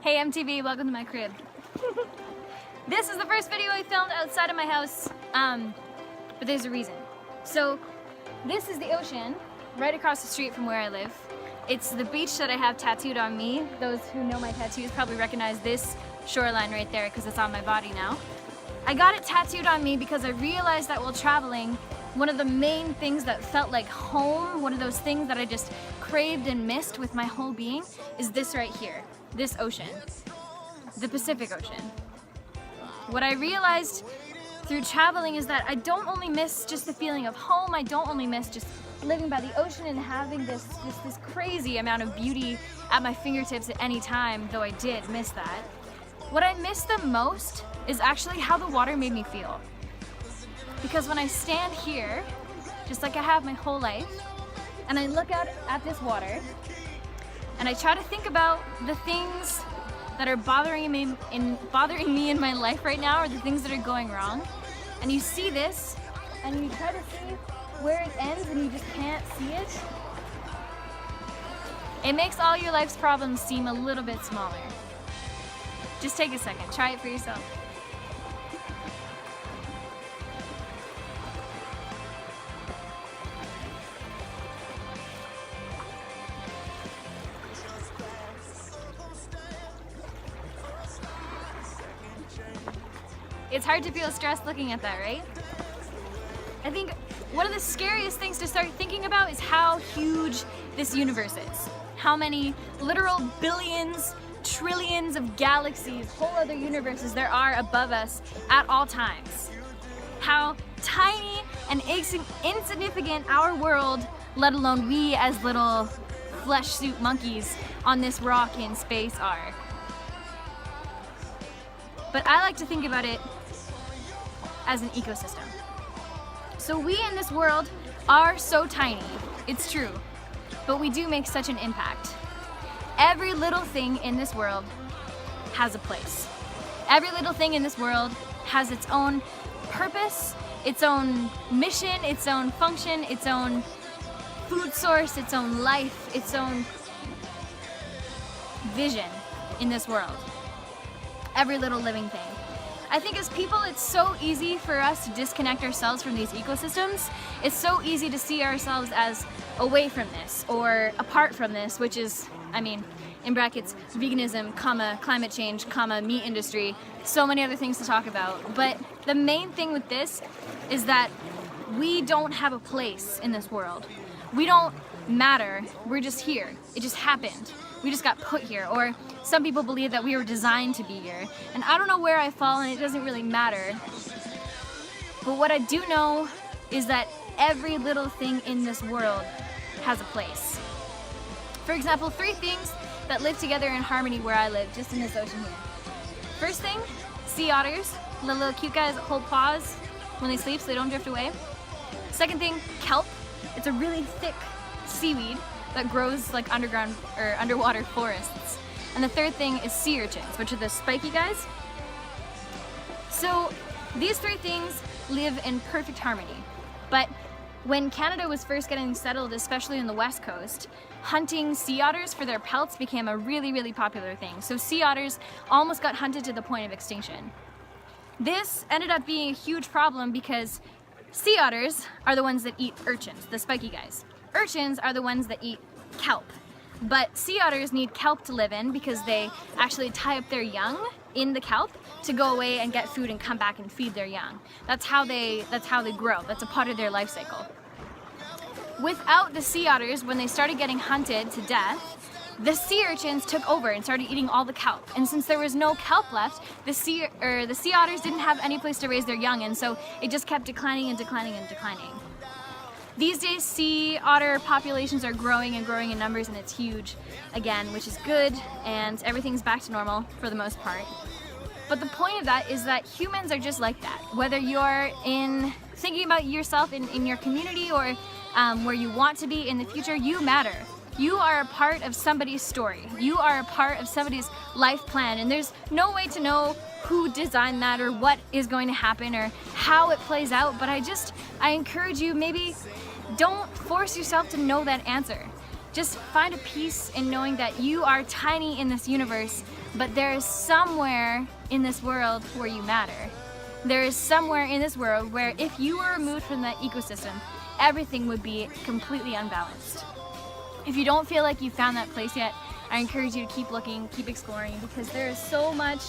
Hey MTV, welcome to my crib. This is the first video I filmed outside of my house, but there's a reason. So this is the ocean right across the street from where I live. It's the beach that I have tattooed on me. Those who know my tattoos probably recognize this shoreline right there because it's on my body now. I got it tattooed on me because I realized that while traveling, one of the main things that felt like home, one of those things that I just craved and missed with my whole being, is this right here, this ocean, the Pacific Ocean. What I realized through traveling is that I don't only miss just the feeling of home, I don't only miss just living by the ocean and having this crazy amount of beauty at my fingertips at any time, though I did miss that. What I miss the most is actually how the water made me feel. Because when I stand here, just like I have my whole life, and I look out at this water, and I try to think about the things that are bothering me in my life right now, or the things that are going wrong, and you see this, and you try to see where it ends, and you just can't see it, it makes all your life's problems seem a little bit smaller. Just take a second, try it for yourself. It's hard to feel stressed looking at that, right? I think one of the scariest things to start thinking about is how huge this universe is. How many literal billions, trillions of galaxies, whole other universes there are above us at all times. How tiny and insignificant our world, let alone we as little flesh suit monkeys on this rock in space are. But I like to think about it as an ecosystem. So we in this world are so tiny, it's true, but we do make such an impact. Every little thing in this world has a place. Every little thing in this world has its own purpose, its own mission, its own function, its own food source, its own life, its own vision in this world. Every little living thing. I think as people, it's so easy for us to disconnect ourselves from these ecosystems. It's so easy to see ourselves as away from this or apart from this, which is, I mean, in brackets, veganism, comma, climate change, comma, meat industry, so many other things to talk about. But the main thing with this is that we don't have a place in this world. We don't matter, we're just here. It just happened. We just got put here, or some people believe that we were designed to be here. And I don't know where I fall, and it doesn't really matter. But what I do know is that every little thing in this world has a place. For example, 3 things that live together in harmony where I live, just in this ocean here. First thing, sea otters. The little cute guys that hold paws when they sleep so they don't drift away. Second thing, kelp. It's a really thick seaweed that grows like underground or underwater forests. And the third thing is sea urchins, which are the spiky guys. So these 3 things live in perfect harmony. But when Canada was first getting settled, especially in the west coast, hunting sea otters for their pelts became a really, really popular thing. So sea otters almost got hunted to the point of extinction. This ended up being a huge problem because sea otters are the ones that eat urchins, the spiky guys. Urchins are the ones that eat kelp. But sea otters need kelp to live in because they actually tie up their young in the kelp to go away and get food and come back and feed their young. That's how they grow. That's a part of their life cycle. Without the sea otters, when they started getting hunted to death, the sea urchins took over and started eating all the kelp. And since there was no kelp left, the sea otters didn't have any place to raise their young, and so it just kept declining and declining and declining. These days, sea otter populations are growing and growing in numbers, and it's huge again, which is good, and everything's back to normal for the most part. But the point of that is that humans are just like that. Whether you're thinking about yourself in your community or where you want to be in the future, you matter. You are a part of somebody's story. You are a part of somebody's life plan, and there's no way to know who designed that or what is going to happen or how it plays out, but I encourage you, maybe don't force yourself to know that answer. just find a peace in knowing that you are tiny in this universe, but there is somewhere in this world where you matter. There is somewhere in this world where if you were removed from that ecosystem, everything would be completely unbalanced. If you don't feel like you found that place yet, I encourage you to keep looking, keep exploring, because there is so much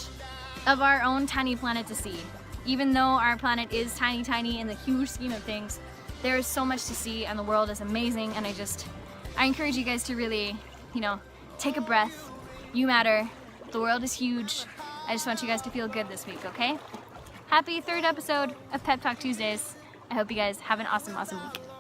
of our own tiny planet to see. Even though our planet is tiny, tiny in the huge scheme of things, there is so much to see and the world is amazing, and I encourage you guys to really, take a breath. You matter. The world is huge. I just want you guys to feel good this week, okay? Happy 3rd episode of Pep Talk Tuesdays. I hope you guys have an awesome, awesome week.